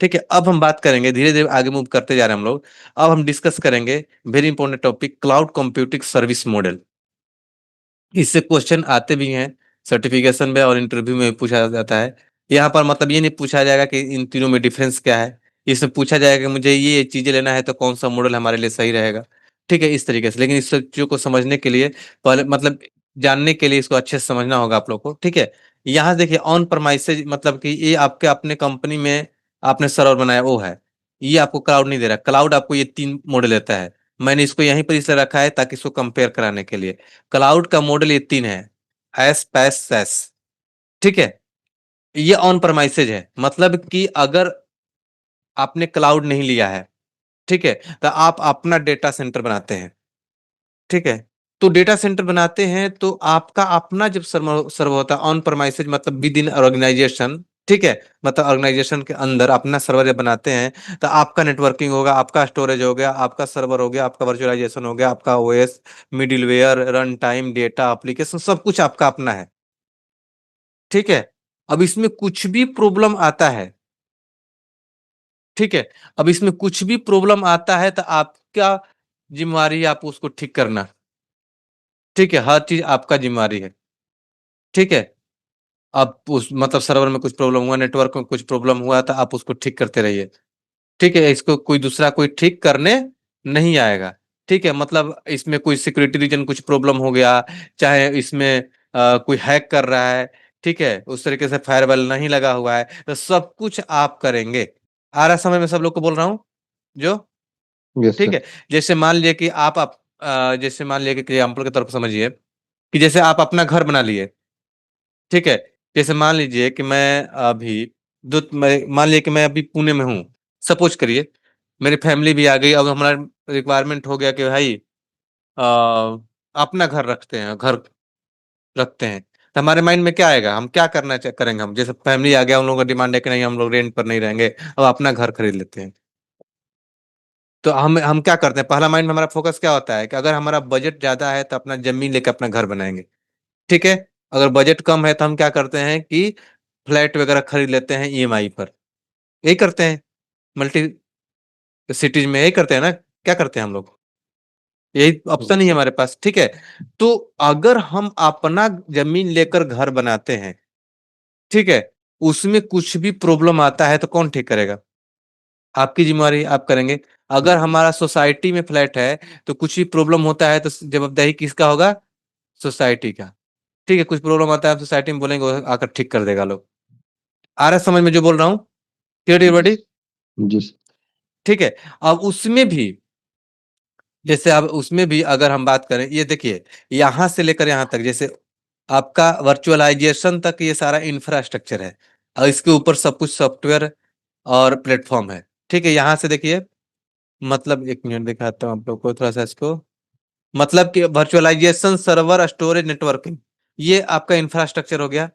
ठीक है, अब हम बात करेंगे, धीरे धीरे आगे मूव करते जा रहे हैं हम लोग। अब हम डिस्कस करेंगे very important topic, cloud computing service model. इससे क्वेश्चन आते भी हैं सर्टिफिकेशन में और इंटरव्यू में भी पूछा जाता है। यहाँ पर मतलब ये नहीं पूछा जाएगा कि इन तीनों में डिफरेंस क्या है, इसमें पूछा जाएगा कि मुझे ये चीजें लेना है तो कौन सा मॉडल हमारे लिए सही रहेगा। ठीक है, इस तरीके से। लेकिन इस सब चीजों को समझने के लिए पहले मतलब जानने के लिए इसको अच्छे से समझना होगा आप लोग को। ठीक है, यहाँ देखिए ऑन प्रमाइसेज मतलब कि ये आपके अपने कंपनी में आपने सर्वर बनाया वो है, ये आपको क्लाउड नहीं दे रहा। क्लाउड आपको ये तीन मॉडल देता है। मैंने इसको यहीं पर इसलिए रखा है ताकि इसको कंपेयर कराने के लिए। क्लाउड का मॉडल ये तीन है, एस पैस सैस। ठीक है, ये ऑन प्रमाइसेज है, मतलब कि अगर आपने क्लाउड नहीं लिया है, ठीक है, तो आप अपना डेटा सेंटर बनाते हैं। ठीक है, तो डेटा सेंटर बनाते हैं तो आपका अपना जब सर्वर सर्वर होता है ऑन प्रमाइसेज मतलब विद इन ऑर्गेनाइजेशन। ठीक है, मतलब ऑर्गेनाइजेशन के अंदर अपना सर्वर जब बनाते हैं तो आपका नेटवर्किंग होगा, आपका स्टोरेज हो गया, आपका सर्वर हो गया, आपका वर्चुअलाइजेशन हो गया, आपका OS, middleware, run time, data, application, सब कुछ आपका अपना है। ठीक है, अब इसमें कुछ भी प्रॉब्लम आता है, ठीक है, अब इसमें कुछ भी प्रॉब्लम आता है तो आपका जिम्मेवारी है आप उसको ठीक करना। ठीक है, हर चीज आपका जिम्मेवारी है। ठीक है, अब उस मतलब सर्वर में कुछ प्रॉब्लम हुआ, नेटवर्क में कुछ प्रॉब्लम हुआ तो आप उसको ठीक करते रहिए। ठीक है, इसको कोई दूसरा कोई ठीक करने नहीं आएगा। ठीक है, मतलब इसमें कोई सिक्योरिटी रीजन कुछ प्रॉब्लम हो गया, चाहे इसमें कोई हैक कर रहा है, ठीक है, उस तरीके से फायरवॉल नहीं लगा हुआ है, तो सब कुछ आप करेंगे। आ रहा समय में सब लोग को बोल रहा हूँ जो। यस ठीक सर। है, जैसे मान लिया कि जैसे मान लिया कि एग्जाम्पल के तौर पर समझिए कि जैसे आप अपना घर बना लिए। ठीक है, जैसे मान लीजिए कि मैं अभी मान लिया कि मैं अभी पुणे में हूँ, सपोज करिए, मेरी फैमिली भी आ गई, अब हमारा रिक्वायरमेंट हो गया कि भाई अपना घर रखते हैं, घर रखते हैं, तो हमारे माइंड में क्या आएगा, हम क्या करेंगे। हम जैसे फैमिली आ गया, उन लोगों का डिमांड है कि नहीं हम लोग रेंट पर नहीं रहेंगे, अब अपना घर खरीद लेते हैं। तो हम क्या करते हैं, पहला माइंड में हमारा फोकस क्या होता है कि अगर हमारा बजट ज्यादा है तो अपना जमीन लेकर अपना घर बनाएंगे। ठीक है, अगर बजट कम है तो हम क्या करते हैं कि फ्लैट वगैरह खरीद लेते हैं ईएमआई पर। यही करते हैं, मल्टी सिटीज में यही करते हैं ना, क्या करते हैं हम लोग, यही ऑप्शन ही है हमारे पास। ठीक है, तो अगर हम अपना जमीन लेकर घर बनाते हैं, ठीक है, उसमें कुछ भी प्रॉब्लम आता है तो कौन ठीक करेगा, आपकी जिम्मेवारी, आप करेंगे। अगर हमारा सोसाइटी में फ्लैट है तो कुछ भी प्रॉब्लम होता है तो जवाबदेही किसका होगा, सोसाइटी का। ठीक है, कुछ प्रॉब्लम आता है आप सोसाइटी में बोलेंगे, वो आकर ठीक कर देगा लोग। आ रहा है समझ में जो बोल रहा हूँ, क्लियर एवरीबॉडी। जी ठीक है, अब उसमें भी जैसे अब उसमें भी अगर हम बात करें, ये देखिए यहां से लेकर यहां तक, जैसे आपका वर्चुअलाइजेशन तक ये सारा इंफ्रास्ट्रक्चर है, और इसके ऊपर सब कुछ सॉफ्टवेयर और प्लेटफॉर्म है। ठीक है, यहां से देखिए, मतलब एक मिनट दिखाता हूँ आप लोग को थोड़ा सा इसको, मतलब कि वर्चुअलाइजेशन, सर्वर, स्टोरेज, नेटवर्किंग, ये आपका इंफ्रास्ट्रक्चर हो गया।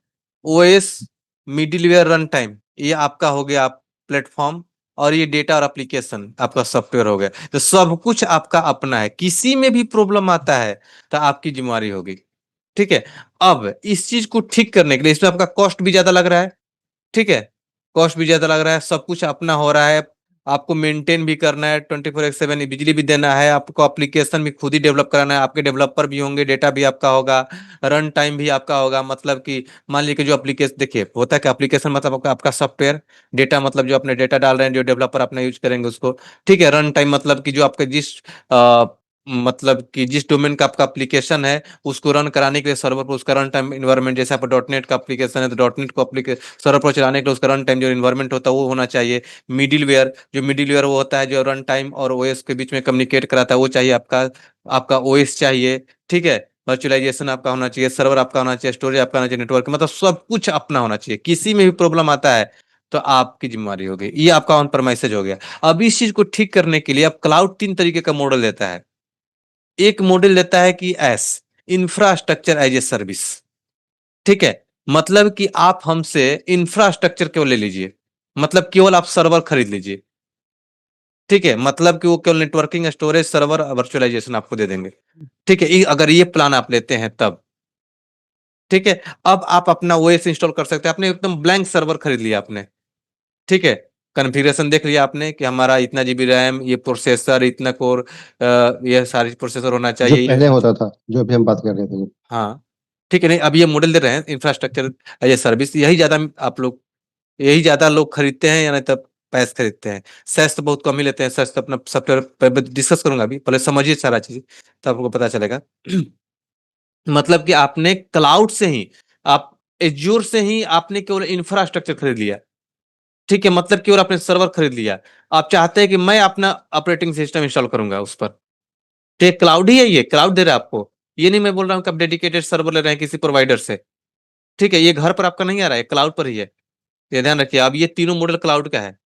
ओएस, मिडिलवेयर, रन टाइम, ये आपका हो गया प्लेटफॉर्म। और ये डेटा और एप्लीकेशन आपका सॉफ्टवेयर हो गया। तो सब कुछ आपका अपना है, किसी में भी प्रॉब्लम आता है तो आपकी जिम्मेवारी होगी। ठीक है, अब इस चीज को ठीक करने के लिए इसमें आपका कॉस्ट भी ज्यादा लग रहा है। ठीक है, कॉस्ट भी ज्यादा लग रहा है, सब कुछ अपना हो रहा है, आपको मेंटेन भी करना है, 24/7 बिजली भी देना है, आपको एप्लीकेशन भी खुद ही डेवलप कराना है, आपके डेवलपर भी होंगे, डेटा भी आपका होगा, रन टाइम भी आपका होगा। मतलब कि मान लीजिए कि जो एप्लीकेशन, देखिए होता है कि एप्लीकेशन मतलब आपका सॉफ्टवेयर, डेटा मतलब जो अपने डेटा डाल रहे हैं, जो डेवलपर अपना यूज करेंगे उसको। ठीक है, रन टाइम मतलब कि जो आपके मतलब कि जिस डोमेन का आपका एप्लीकेशन है उसको रन कराने के लिए सर्वर पर उसका रन टाइम इन्वायरमेंट, जैसे आपका डॉटनेट का एप्लीकेशन है तो डॉटनेट को सर्वर पर चलाने के लिए उसका रन टाइम जो इन्वायरमेंट होता है वो होना चाहिए। मिडिलवेयर, जो मिडिलवेयर वो होता है जो रन टाइम और ओएस के बीच में कम्युनिकेट कराता है, वो चाहिए आपका, आपका ओएस चाहिए। ठीक है, वर्चुअलाइजेशन आपका होना चाहिए, सर्वर आपका होना चाहिए, स्टोरेज आपका होना चाहिए, नेटवर्क, मतलब सब कुछ अपना होना चाहिए। किसी में भी प्रॉब्लम आता है तो आपकी जिम्मेवारी होगी। ये आपका ऑन परमाइसेज हो गया। अब इस चीज को ठीक करने के लिए अब क्लाउड तीन तरीके का मॉडल देता है। एक मॉडल देता है कि as, infrastructure as a service. ठीक है, मतलब कि आप हमसे इंफ्रास्ट्रक्चर केवल ले लीजिए, मतलब केवल आप सर्वर खरीद लीजिए। ठीक है, मतलब कि वो केवल नेटवर्किंग, स्टोरेज, सर्वर, वर्चुअलाइजेशन आपको दे देंगे। ठीक है, अगर ये प्लान आप लेते हैं तब। ठीक है, अब आप अपना ओएस इंस्टॉल कर सकते हैं, आपने एकदम ब्लैंक सर्वर खरीद लिया आपने। ठीक है, कॉन्फ़िगरेशन देख लिया आपने कि हमारा इतना जीबी रैम, ये प्रोसेसर, इतना कोर, ये सारी प्रोसेसर होना जो चाहिए, पहले होता था, जो अभी हम बात कर रहे थे। हाँ, ठीक है। नहीं, अब ये मॉडल दे रहे हैं इंफ्रास्ट्रक्चर एज़ अ सर्विस, यही ज़्यादा लोग खरीदते हैं या नहीं तब पैस खरीदते हैं। सेस तो बहुत कम ही लेते हैं, सेस तो अपना सॉफ्टवेयर पे मैं डिस्कस करूँगा अभी, पहले समझिए सारा चीज़, तब आपको पता चलेगा। मतलब कि आपने क्लाउड से ही, आप एज़्योर से ही आपने केवल इंफ्रास्ट्रक्चर खरीद लिया, ठीक है? मतलब केवल आपने सर्वर खरीद लिया। आप चाहते हैं कि मैं अपना ऑपरेटिंग सिस्टम इंस्टॉल करूँगा उस पर, तो ये क्लाउड ही है ये, क्लाउड दे रहा है आपको। ये नहीं मैं बोल रहा हूँ कि आप डेडिकेटेड सर्वर ले रहे हैं किसी प्रोवाइडर से, ठीक है? ये घर पर आपका नहीं आ रहा है, क्लाउड पर ही है। ये ध्यान रखिए, अब ये तीनों मॉडल क्लाउड का है,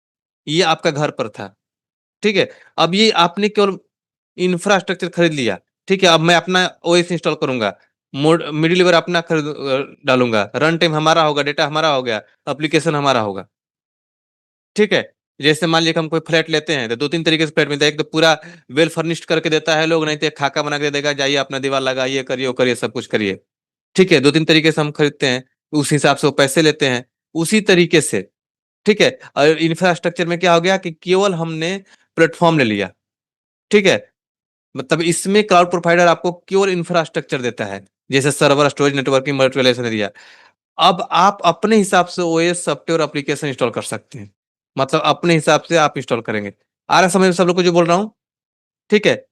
ये आपका घर पर था, ठीक है? अब ये आपने केवल इंफ्रास्ट्रक्चर खरीद लिया, ठीक है? अब मैं अपना ओएस इंस्टॉल करूँगा, मिडलवेयर अपना डालूँगा, रन टाइम हमारा होगा, डेटा हमारा हो गया, एप्लीकेशन हमारा होगा, ठीक है? जैसे मान लीजिए कि हम कोई फ्लैट लेते हैं, तो 2-3 तरीके से फ्लैट मिलता है। एक तो पूरा वेल फर्निश्ड करके देता है लोग, नहीं तो एक खाका बना के दे देगा, जाइए अपना दीवार लगाइए, करिए, वो करिए, सब कुछ करिए, ठीक है? 2-3 तरीके से हम खरीदते हैं, उस हिसाब से वो पैसे लेते हैं। उसी तरीके से, ठीक है? और इंफ्रास्ट्रक्चर में क्या हो गया कि केवल हमने प्लेटफ़ॉर्म ले लिया, ठीक है? मतलब इसमें क्लाउड प्रोवाइडर आपको केवल इंफ्रास्ट्रक्चर देता है, जैसे सर्वर, स्टोरेज, नेटवर्किंग, वर्चुअलाइजेशन ने दिया। अब आप अपने हिसाब से ओएस, सॉफ्टवेयर, एप्लीकेशन इंस्टॉल कर सकते हैं। मतलब अपने हिसाब से आप इंस्टॉल करेंगे। आ रहा है समझ में सब लोग को जो बोल रहा हूँ? ठीक है?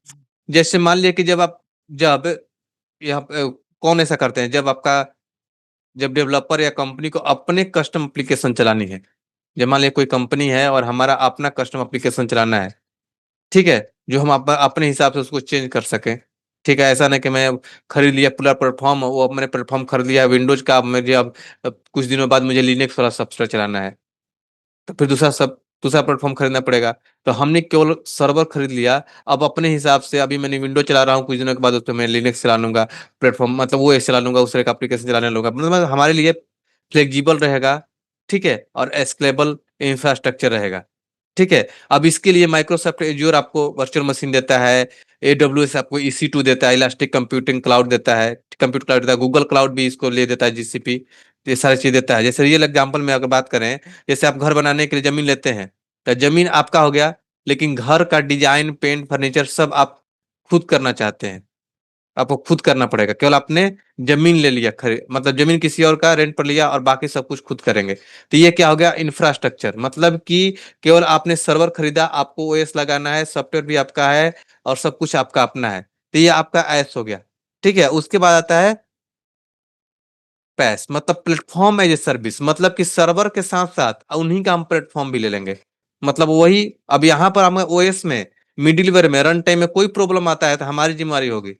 जैसे मान लिया कि जब यहाँ पे कौन ऐसा करते हैं, जब डेवलपर या कंपनी को अपने कस्टम एप्लीकेशन चलानी है। जब मान लीजिए कोई कंपनी है और हमारा अपना कस्टम एप्लीकेशन चलाना है, ठीक है? जो हम अपने हिसाब से उसको चेंज कर सकें, ठीक है? ऐसा नहीं कि मैं खरीद लिया पूरा प्लेटफ़ॉर्म, वो अब मैंने प्लेटफ़ॉर्म खरीद लिया है विंडोज़ का, अब कुछ दिनों बाद मुझे लिनक्स वाला सॉफ्टवेयर चलाना है, तो फिर दूसरा प्लेटफ़ॉर्म खरीदना पड़ेगा। तो हमने केवल सर्वर खरीद लिया, अब अपने हिसाब से अभी मैंने विंडो चला रहा हूँ, कुछ दिनों के बाद उसपे मैं लिनक्स चला लूँगा, प्लेटफ़ॉर्म मतलब ओएस चला लूँगा, उस तरह का एप्लीकेशन चलाने लगूँगा। मतलब हमारे लिए फ्लेक्सिबल रहेगा, ठीक है? और स्केलेबल इंफ्रास्ट्रक्चर रहेगा। ठीक है? अब इसके लिए माइक्रोसॉफ्ट एज़्योर आपको वर्चुअल मशीन देता है, एडब्ल्यूएस आपको ईसी2 देता है, इलास्टिक कंप्यूटिंग क्लाउड देता है, कंप्यूट क्लाउड देता है, गूगल क्लाउड भी इसको ले देता है, जीसीपी, ये सारी चीज़ देता है। जैसे रियल एग्ज़ाम्पल में अगर बात करें, जैसे आप घर बनाने के लिए ज़मीन लेते हैं, तो ज़मीन आपका हो गया, लेकिन घर का डिज़ाइन, पेंट, फर्नीचर सब आप खुद करना चाहते हैं। आपको खुद करना पड़ेगा। केवल आपने ज़मीन ले लिया, मतलब ज़मीन किसी और का रेंट पर लिया और बाकी सब कुछ खुद करेंगे। तो ये क्या हो गया इंफ्रास्ट्रक्चर, मतलब कि केवल आपने सर्वर खरीदा, आपको ओएस लगाना है, सॉफ्टवेयर भी आपका है और सब कुछ आपका अपना है। तो ये आपका ऐस हो गया, ठीक है? उसके बाद आता है पैस, मतलब प्लेटफ़ॉर्म एज़ अ सर्विस, मतलब कि सर्वर के साथ-साथ उन्हीं का हम प्लेटफ़ॉर्म भी ले लेंगे। मतलब वही, अब यहाँ पर हमें ओएस में, मिडलवेयर में, रन टाइम में कोई प्रॉब्लम आता है तो हमारी ज़िम्मेवारी होगी।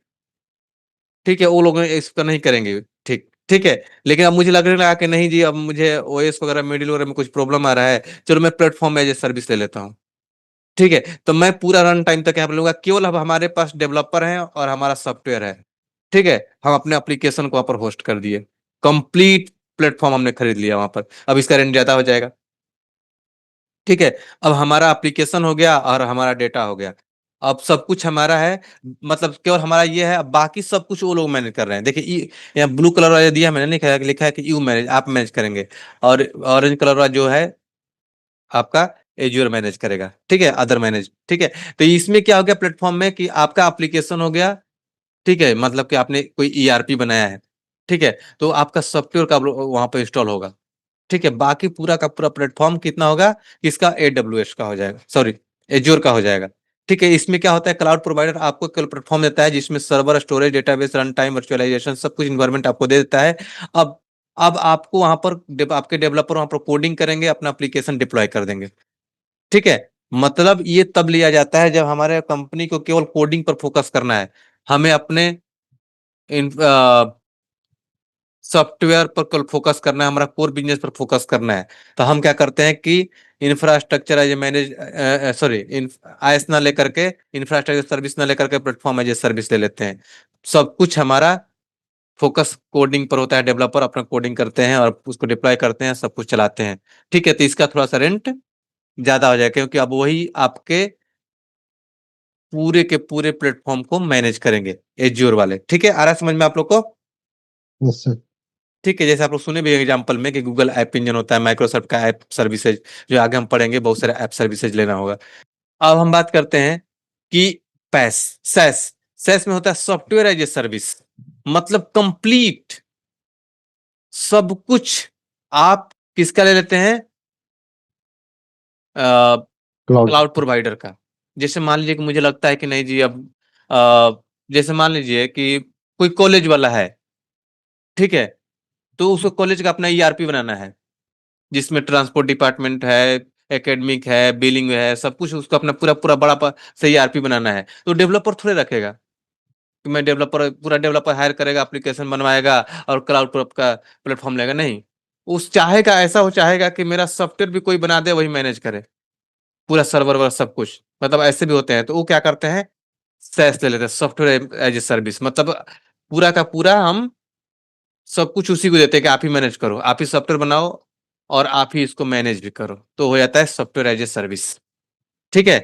ठीक है, वो लोग इसका नहीं करेंगे, ठीक, ठीक है। लेकिन अब मुझे लगने लगा कि नहीं जी, अब मुझे ओएस वगैरह, मिडलवेयर में कुछ प्रॉब्लम आ रहा है, चलो मैं प्लेटफ़ॉर्म एज़ अ सर्विस ले लेता हूँ, ठीक है। तो मैं पूरा रन टाइम तक यहाँ पे लूँगा, केवल अब हमारे पास डेवलपर हैं और हमारा सॉफ्टवेयर है, ठीक है। हम अपने एप्लीकेशन को वहाँ पर होस्ट कर दिए, कंप्लीट प्लेटफ़ॉर्म हमने खरीद लिया वहाँ पर, अब इसका रेंट ज़्यादा हो जाएगा। ठीक है? अब हमारा एप्लीकेशन हो गया और हमारा डेटा हो गया। अब सब कुछ हमारा है, मतलब केवल हमारा ये है, अब बाकी सब कुछ वो लोग मैनेज कर रहे हैं। देखिए यहाँ ब्लू कलर वाला दिया मैंने, लिखा है कि यू मैनेज, आप मैनेज करेंगे, और ऑरेंज कलर वाला जो है आपका एज़्योर मैनेज करेगा, ठीक है? अदर मैनेज, ठीक है? तो इसमें क्या हो गया प्लेटफ़ॉर्म में कि आपका एप्लीकेशन हो गया, ठीक है? मतलब कि आपने कोई ईआरपी बनाया है, ठीक है? तो आपका सॉफ्टवेयर का वहाँ पे इंस्टॉल होगा। ठीक है, बाकी पूरा का पूरा प्लेटफ़ॉर्म कितना होगा, किसका, एडब्ल्यूएस का हो जाएगा, सॉरी एज़्योर का हो जाएगा। ठीक है, इसमें क्या होता है, क्लाउड प्रोवाइडर आपको केवल प्लेटफ़ॉर्म देता है जिसमें server, storage, database, run time, virtualisation सब कुछ एनवायरनमेंट आपको दे देता है। अब अब आपको वहाँ पर आपके डेवलपर वहाँ पर कोडिंग करेंगे, अपना एप्लीकेशन डिप्लॉय कर देंगे। ठीक है? मतलब ये तब लिया जाता है जब हमारे कंपनी को केवल कोडिंग पर फ़ोकस करना है। हमें अपने सॉफ्टवेयर पर कल फ़ोकस करना है, हमारा कोर बिज़नेस पर फ़ोकस करना है। तो हम क्या करते हैं कि infrastructure as a sorry IaaS ना लेकर के, इंफ्रास्ट्रक्चर सर्विस ना लेकर के प्लेटफ़ॉर्म एज़ ए सर्विस ले लेते हैं। सब कुछ हमारा फ़ोकस कोडिंग पर होता है, डेवलपर अपना कोडिंग करते हैं और उसको डिप्लॉय करते हैं, सब कुछ चलाते हैं। ठीक है? तो इसका थोड़ा-सा रेंट ज़्यादा हो जाएगा, क्योंकि अब वही आपके पूरे के पूरे प्लेटफ़ॉर्म को मैनेज करेंगे, एज़्योर वाले। ठीक है? आ रहा है समझ में आप लोग को? Yes sir. ठीक है, जैसे आप लोग सुने भी एग्जाम्पल में कि गूगल ऐप इंजन होता है, माइक्रोसॉफ्ट का ऐप सर्विसेज, जो आगे हम पढ़ेंगे बहुत सारे ऐप सर्विसेज लेना होगा। अब हम बात करते हैं कि पैस सैस सैस में होता है सॉफ्टवेयर एज ए सर्विस, मतलब कंप्लीट सब कुछ आप किसका ले लेते हैं, क्लाउड। क्लाउड प्रोवाइडर का। जैसे मान लीजिए कि मुझे लगता है कि नहीं जी, अब अ, जैसे मान लीजिए कि कोई कॉलेज वाला है, ठीक है, तो उसको कॉलेज का अपना ईआरपी बनाना है, जिसमें ट्रांसपोर्ट डिपार्टमेंट है, एकेडमिक है, बिलिंग है, सब कुछ उसको अपना पूरा पूरा बड़ा से ईआरपी बनाना है। तो डेवलपर थोड़े रखेगा कि मैं डेवलपर, पूरा डेवलपर हायर करेगा, एप्लीकेशन बनवाएगा और क्लाउड पर का प्लेटफॉर्म लेगा, नहीं। उस चाहेगा, ऐसा हो चाहेगा कि मेरा सॉफ्टवेयर भी कोई बना दे, वही मैनेज करे पूरा सर्वर वर्वर सब कुछ, मतलब ऐसे भी होते हैं। तो वो क्या करते हैं, सैस ले लेते हैं, सॉफ्टवेयर एज ए सर्विस, मतलब पूरा का पूरा हम सब कुछ उसी को देते हैं कि आप ही मैनेज करो, आप ही सॉफ्टवेयर बनाओ और आप ही इसको मैनेज भी करो, तो हो जाता है सॉफ्टवेयर एज ए सर्विस। ठीक है,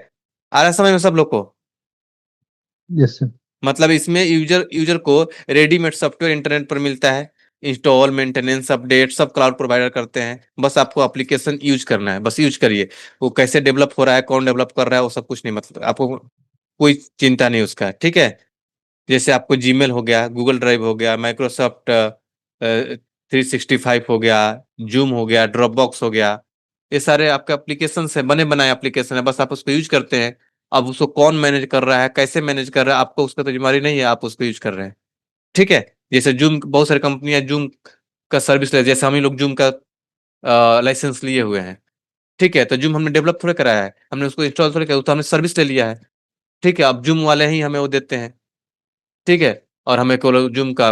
आ रहा है समझ में सब लोग को? Yes sir. मतलब इसमें यूजर यूजर को रेडीमेड सॉफ्टवेयर इंटरनेट पर मिलता है, इंस्टॉल, मेंटेनेंस, अपडेट सब क्लाउड प्रोवाइडर करते हैं, बस आपको एप्लीकेशन यूज करना है, बस यूज करिए। वो कैसे डेवलप हो रहा है, कौन डेवलप कर रहा है, वो सब कुछ नहीं, मतलब आपको कोई चिंता नहीं उसका। ठीक है, जैसे आपको जीमेल हो गया, गूगल ड्राइव हो गया, माइक्रोसॉफ्ट 365 हो गया, जूम हो गया, ड्रॉप बॉक्स हो गया, ये सारे आपके एप्लीकेशन है, बने बनाए एप्लीकेशन है, बस आप उसको यूज करते हैं। अब उसको कौन मैनेज कर रहा है, कैसे मैनेज कर रहा है, आपको उसका तो जिम्मेदारी नहीं है, आप उसको यूज कर रहे हैं। ठीक है, जैसे जूम, बहुत सारी कंपनियां जूम का सर्विस ले, जैसे हम ही लोग जूम का लाइसेंस लिए हुए हैं। ठीक है, तो जूम हमने डेवलप थोड़े कराया है, हमने उसको इंस्टॉल थोड़े किया, तो हमने सर्विस ले लिया है। ठीक है, अब जूम वाले ही हमें वो देते हैं। ठीक है, और हमें केवल जूम का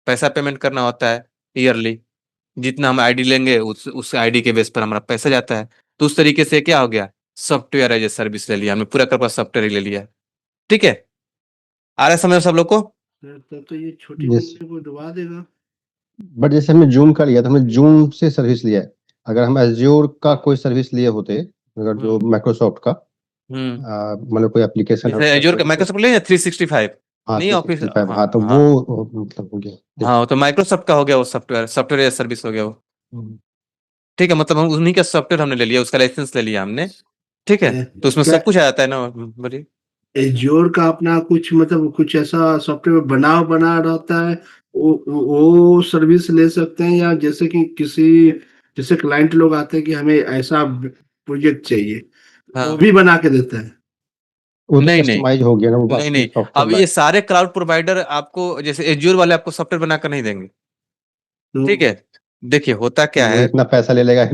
पैसा पेमेंट करना होता है ईयरली, जितना हम आईडी लेंगे उस आईडी के बेस पर हमारा पैसा जाता है। तो उस तरीके से क्या हो गया, सॉफ्टवेयर एज ए सर्विस ले लिया हमने, पूरा का पूरा सॉफ्टवेयर ही ले लिया। ठीक है, आ रहा है समझ में सब लोग को? सर तब तो ये छोटी यस। कंपनी को डुबा देगा। बट जैसे हमने जूम का लिया तो हमने जूम से सर्विस लिया है। अगर हम एज्योर का कोई सर्विस लिए होते, अगर जो हम्म माइक्रोसॉफ्ट का हम्म मतलब कोई एप्लीकेशन है जैसे उसका एजूर तो का माइक्रोसॉफ्ट ले 365, हाँ नहीं ऑफिस, 365, हाँ हाँ तो हाँ वो मतलब हो गया। हाँ, तो माइक्रोसॉफ्ट का हो गया वो, सॉफ्टवेयर सॉफ्टवेयर एज सर्विस हो गया वो। ठीक है, मतलब हम उन्हीं का सॉफ्टवेयर हमने ले लिया, उसका लाइसेंस ले लिया हमने। ठीक है, तो उसमें क्या सब कुछ आ जाता है ना, बोलिए। एज्योर का अपना कुछ मतलब कुछ ऐसा सॉफ्टवेयर बना रहता है, वो सर्विस ले सकते हैं, या जैसे कि किसी जैसे क्लाइंट लोग आते हैं कि हमें ऐसा प्रोजेक्ट चाहिए, वो हाँ, भी बना के देता है। वो तो नहीं नहीं कस्टमाइज हो गया ना, वो नहीं बाकी नहीं, अब सॉफ्टवेयर ये लाइफ। सारे क्लाउड प्रोवाइडर आपको, जैसे एज्योर वाले आपको सॉफ्टवेयर बनाकर नहीं देंगे। तो ठीक है, देखिए होता क्या वो है, इतना पैसा ले लेगा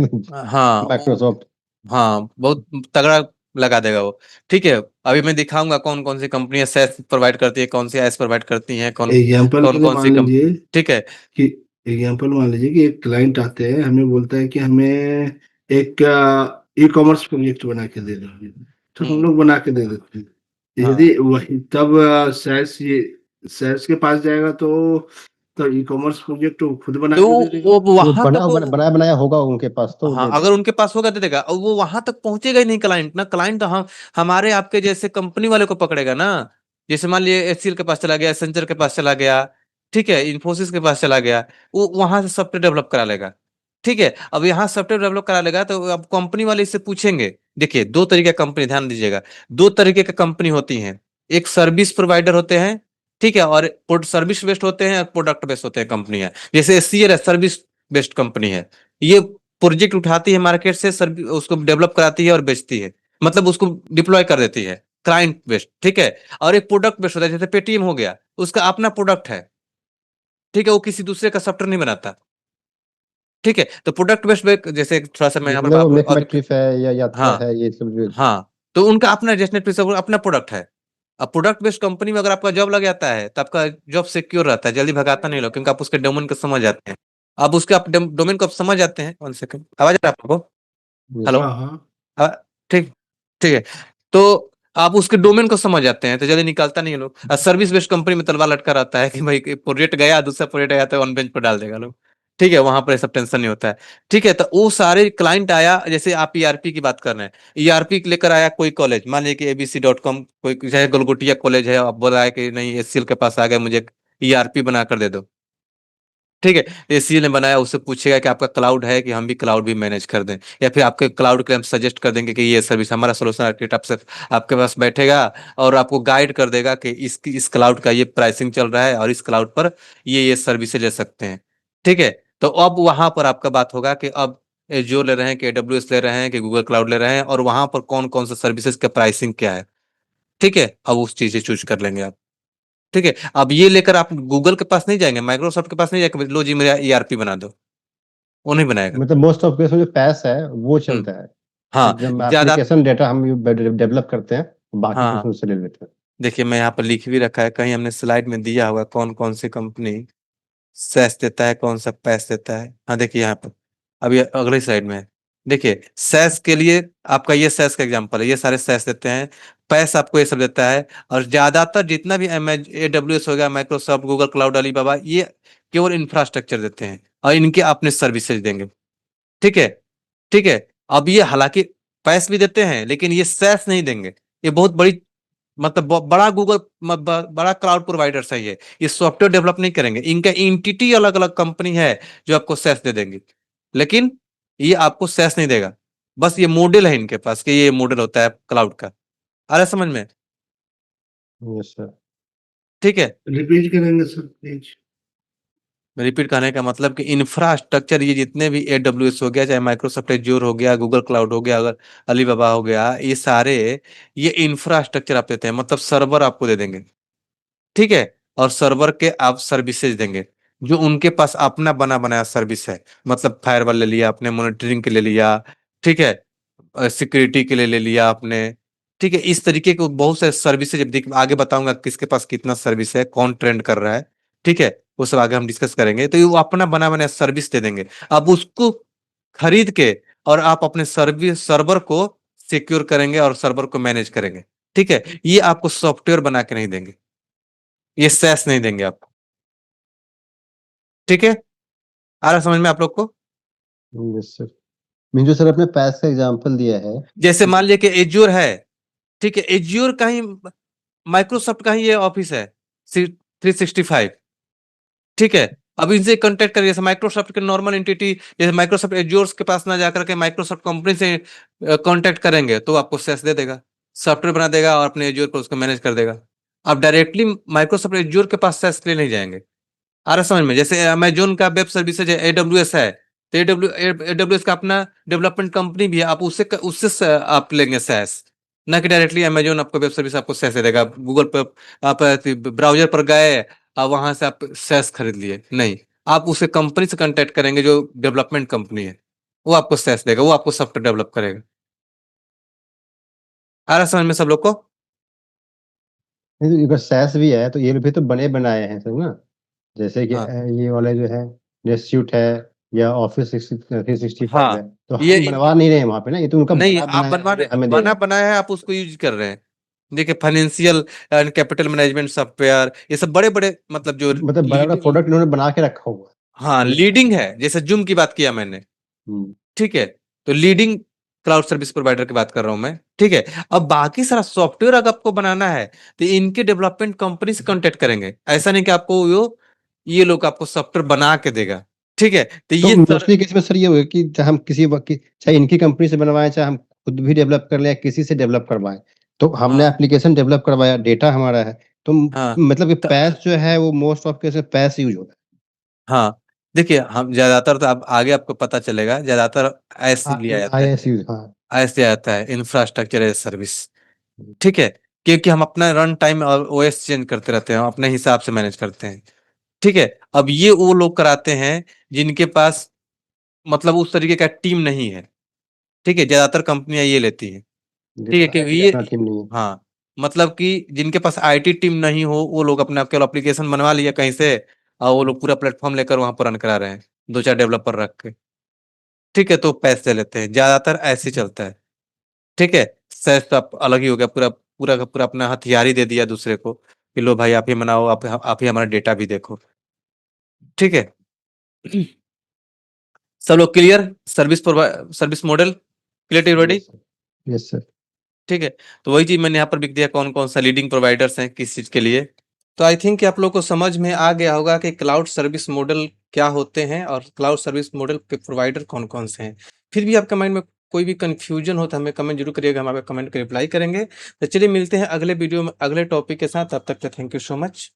हाँ माइक्रोसॉफ्ट। हाँ, बहुत तगड़ा लगा देगा वो। ठीक है, अभी मैं दिखाऊंगा कौन कौन सी कंपनियां सैस प्रोवाइड करती है, कौन सी एस प्रोवाइड करती हैं, कौन एग्जाम्पल कौन के लिए कौन सी मान लीजिए ठीक है। कि एक क्लाइंट आते हैं, हमें बोलता है कि हमें एक ई कॉमर्स प्रोजेक्ट बना के दे दो, तो हम हम्म, लोग बना के दे देते हैं। हाँ, यदि वही तब सेल्स के पास जाएगा तो ई कॉमर्स प्रोजेक्ट वो खुद बना तो के दे देगा। वो वो वहां तक बनाया बनाया होगा उनके पास तो हाँ, दे अगर देगा। उनके पास होगा दे देगा, और वो वहां तक पहुंचेगा ही नहीं क्लाइंट ना, क्लाइंट तो हम हमारे आपके जैसे कंपनी वाले को पकड़ेगा ना। जैसे मान लीजिए एचसीएल के पास चला गया, एसेंचर के पास चला गया, ठीक है, इन्फोसिस के पास चला गया, वो वहां से सॉफ्टवेयर डेवलप करा लेगा। ठीक है, अब यहाँ सॉफ्टवेयर डेवलप करा लेगा, तो अब कंपनी वाले इससे पूछेंगे। देखिए, दो तरीके का कंपनी, ध्यान दीजिएगा, दो तरीके का कंपनी होती हैं। एक सर्विस प्रोवाइडर होते हैं, ठीक है, और सर्विस बेस्ड होते हैं, प्रोडक्ट बेस्ड होते हैं कंपनियां। जैसे एचसीएल है, सर्विस बेस्ड कंपनी है, ये प्रोजेक्ट उठाती है मार्केट से, सर्विस उसको डेवलप कराती है और बेचती है, मतलब उसको डिप्लॉय कर देती है, क्लाइंट बेस्ड। ठीक है, और एक प्रोडक्ट बेस्ड होता है, जैसे पेटीएम हो गया, उसका अपना प्रोडक्ट है। ठीक है, वो किसी दूसरे का सॉफ्टवेयर नहीं बनाता। ठीक है, तो प्रोडक्ट बेस्ड, जैसे थोड़ा सा मैं यहाँ पर मतलब वो आपको अभी, मेकमेट्रिफ है या यात्रा हाँ है, ये सब जो। हाँ, तो उनका अपना डेस्टिनेट पे सब अपना प्रोडक्ट है। अब प्रोडक्ट बेस्ड कंपनी में अगर आपका जॉब लग जाता है, तो आपका जॉब सिक्योर रहता है, जल्दी भगाता नहीं लोग, क्योंकि आप उसके डोमेन को समझ जाते हैं। अब उसके आप डोमेन को आप समझ जाते हैं, 1 सेकंड, आवाज आ रहा है आपको? यस। हेलो? हाँ हाँ। हाँ, ठीक, ठीक है, तो आप उसके डोमेन को समझ जाते हैं, तो जल्दी निकालता नहीं है लोग। सर्विस बेस्ड कंपनी में तलवार लटका रहता है कि भाई प्रोजेक्ट गया, दूसरा प्रोजेक्ट आया तो ऑन बेंच पर डाल देगा लोग। ठीक है, वहां पर सब टेंशन नहीं होता है। ठीक है, तो वो सारे क्लाइंट आया, जैसे आप ईआरपी की बात कर रहे हैं, ईआरपी लेकर आया कोई कॉलेज, मान लीजिए कि abc.com, कोई चाहे गलगोटिया कॉलेज है, अब बोला है कि नहीं एचसीएल के पास आ गया, मुझे ईआरपी बना कर दे दो। ठीक है, एसी ने बनाया, उससे पूछेगा कि आपका क्लाउड है कि हम भी क्लाउड भी मैनेज कर दें, या फिर आपके क्लाउड के हम सजेस्ट कर देंगे कि ये सर्विस हमारा सोल्यूशन आर्किटेक्ट आपसे आपके पास बैठेगा और आपको गाइड कर देगा कि इस क्लाउड का ये प्राइसिंग चल रहा है और इस क्लाउड पर ये सर्विसेज ले सकते हैं। ठीक है, तो अब वहां पर आपका बात होगा कि अब एज्योर ले रहे हैं कि एडब्ल्यूएस ले रहे हैं कि गूगल क्लाउड ले रहे हैं, और वहां पर कौन कौन सा सर्विसेज का प्राइसिंग क्या है। ठीक है, अब उस चीजें चूज कर लेंगे आप। ठीक है, अब ये लेकर आप गूगल के पास नहीं जाएंगे, माइक्रोसॉफ्ट के पास नहीं जाएंगे, लो जी मेरा ईआरपी बना दो, वो नहीं बनाएगा। मतलब मोस्ट ऑफ केस में जो पैस है वो हम्म, चलता है। हाँ जब ज्यादा, एप्लीकेशन डेटा हम डेवलप करते हैं, बाकी कुछ हाँ उससे ले लेते हैं। देखिए मैं यहाँ पर लिख भी रखा है, कहीं हमने स्लाइड में दिया होगा कौन कौन सी कंपनी सैस देता है, कौन सा पैस देता है। हाँ देखिए यहाँ पर, अभी अगले साइड में है। देखिए सैस के लिए आपका ये सैस का एग्जांपल है, ये सारे सैस देते हैं, पैस आपको ये सब देता है। और ज्यादातर जितना भी AWS हो गया, माइक्रोसॉफ्ट, गूगल क्लाउड, अलीबाबा, ये केवल इंफ्रास्ट्रक्चर देते हैं और इनके अपने सर्विसेज देंगे। ठीक है, ठीक है। अब ये हालांकि पैस भी देते हैं लेकिन ये सैस नहीं देंगे। ये बहुत बड़ी मतलब बड़ा गूगल बड़ा क्लाउड प्रोवाइडर्स है ये सॉफ्टवेयर डेवलप नहीं करेंगे, इनका एंटिटी अलग अलग कंपनी है जो आपको सैस दे देंगे, लेकिन ये आपको सैस नहीं देगा। बस ये मॉडल है इनके पास कि ये मॉडल होता है क्लाउड का। आ रहा है समझ में? Yes sir. ठीक है, रिपीट करेंगे सर प्लीज। रिपीट करने का मतलब कि इंफ्रास्ट्रक्चर ये जितने भी AWS हो गया, चाहे माइक्रोसॉफ्ट एज्योर हो गया, गूगल क्लाउड हो गया, अगर अलीबाबा हो गया, ये सारे ये इंफ्रास्ट्रक्चर आप देते हैं, मतलब सर्वर आपको दे देंगे। ठीक है, और सर्वर के आप सर्विसेज देंगे जो उनके पास अपना बना बनाया सर्विस है, मतलब फायरवॉल ले लिया आपने, मॉनिटरिंग के ले लिया, ठीक है, सिक्योरिटी के लिए ले लिया आपने। ठीक है, इस तरीके के बहुत सारे सर्विसेज आगे बताऊंगा किसके पास कितना सर्विस है, कौन ट्रेंड कर रहा है। ठीक है, वो सब आगे हम डिस्कस करेंगे, तो ये वो अपना बना बनाया सर्विस दे देंगे। अब उसको खरीद के और आप अपने सर्विस सर्वर को सिक्योर करेंगे और सर्वर को मैनेज करेंगे। ठीक है, ये आपको सॉफ्टवेयर बना के नहीं देंगे, ये सैस नहीं देंगे आपको। ठीक है, आ रहा समझ में आप लोग को? Yes sir. मीन जो सर आपने पैस का एग्जांपल दिया है, जैसे मान लिया कि एज्योर है, ठीक है, एज्योर का ही माइक्रोसॉफ्ट का ही ये ऑफिस है 365। ठीक है, अब इनसे कांटेक्ट करिए, जैसे माइक्रोसॉफ्ट के नॉर्मल एंटिटी, जैसे माइक्रोसॉफ्ट एज्योर के पास ना जाकर के माइक्रोसॉफ्ट कंपनी से कांटेक्ट करेंगे तो आपको सेस दे देगा, सॉफ्टवेयर बना देगा और अपने एज्योर पर उसको मैनेज कर देगा। आप डायरेक्टली माइक्रोसॉफ्ट एज्योर के पास सेस के लिए नहीं जाएंगे। आ रहा समझ में? जैसे अमेजोन का वेब सर्विसेज है, AWS है, तो AWS का अपना डेवलपमेंट कंपनी भी है, आप उससे आप लेंगे सैस, ना कि डायरेक्टली अमेजोन आपको वेब सर्विस आपको सैस दे देगा। गूगल पर आप ब्राउजर पर गए और वहां से आप सैस खरीद लिए, नहीं, आप उसे कंपनी से कांटेक्ट करेंगे जो डेवलपमेंट कंपनी है, वो आपको सैस देगा, वो आपको सॉफ्टवेयर डेवलप करेगा। आ रहा समझ में सब लोग को? नहीं तो अगर सैस भी है तो ये भी तो बने बनाए हैं सर ना। जैसे कि हाँ ये वाले जो है नेस्यूट है या ऑफिस 365 है, हाँ, तो ये हम बनवा नहीं रहे हैं वहां पे ना, ये तो उनका नहीं, बना आप बनाया है, हमें दे रहे बना हैं। बनाया है, आप उसको यूज कर रहे हैं। देखिए financial and capital management software, ये सब बड़े बड़े मतलब जो मतलब बड़ा बड़ा लीडिंग, प्रोडक्ट इन्होंने बना के रखा हुआ है। हाँ हमें लीडिंग है, जैसे जूम की बात किया मैंने। हम्म, ठीक है, तो लीडिंग क्लाउड सर्विस प्रोवाइडर की बात कर रहा हूं मैं। ठीक है, अब बाकी सारा सॉफ्टवेयर अगर आपको बनाना है तो इनके डेवलपमेंट कंपनी से कांटेक्ट करेंगे, ऐसा नहीं कि आपको ये लोग आपको सॉफ्टवेयर बना के देगा। ठीक है, तो तो ये सर, मोस्टली केस में सर ये होगा कि चाहे हम चाहे इनकी कंपनी से बनवाएं, चाहे हम खुद भी डेवलप कर लें या किसी से डेवलप करवाएं, तो हमने हाँ एप्लीकेशन डेवलप करवाया, डेटा हमारा है, तो हाँ मतलब कि त- पैस जो है वो मोस्ट ऑफ केस में पैस यूज होता हाँ देखिए, हम ज्यादातर तो अब आगे आपको पता चलेगा, ज्यादातर ऐसे लिया है। जाता आई है, एस यूज, हाँ। ऐसे आता है इंफ्रास्ट्रक्चर एज सर्विस। ठीक है, क्योंकि हम अपना रन टाइम और ओएस चेंज करते रहते हैं, हम अपने हिसाब से मैनेज करते हैं। ठीक है, अब ये वो लोग कराते हैं जिनके पास मतलब उस तरीके का टीम नहीं है। ठीक है, ज्यादातर कंपनियां ये लेती हैं। ठीक है, जिनका क्योंकि अपना ये, टीम नहीं है। हाँ, मतलब कि जिनके पास आईटी टीम नहीं हो, वो लोग अपना केवल एप्लीकेशन बनवा लिया कहीं से और वो लोग पूरा प्लेटफॉर्म लेकर वहां पर रन करा रहे हैं, दो चार डेवलपर रख के। ठीक है, तो पैसे लेते हैं, ज्यादातर ऐसे ही चलता है। ठीक है, सेल्स तो आप अलग ही हो गया, पूरा पूरा का पूरा अपना हथियार ही दे दिया दूसरे को कि लो भाई आप ही बनाओ, आप ही हमारा डेटा भी देखो। ठीक है, सब लोग clear? Service model clear everybody? Yes sir, yes sir. ठीक है, तो वही चीज मैंने यहाँ पर लिख दिया, कौन कौन सा लीडिंग प्रोवाइडर्स हैं किस चीज के लिए। तो आई थिंक कि आप लोग को समझ में आ गया होगा कि क्लाउड सर्विस मॉडल क्या होते हैं और क्लाउड सर्विस मॉडल के प्रोवाइडर कौन-कौन से हैं। फिर भी आपके माइंड में कोई भी कन्फ्यूजन हो तो हमें कमेंट ज़रूर करिएगा, हम आपके कमेंट का रिप्लाई करेंगे। तो चलिए मिलते हैं अगले वीडियो में अगले टॉपिक के साथ, तब तक के थैंक यू सो मच।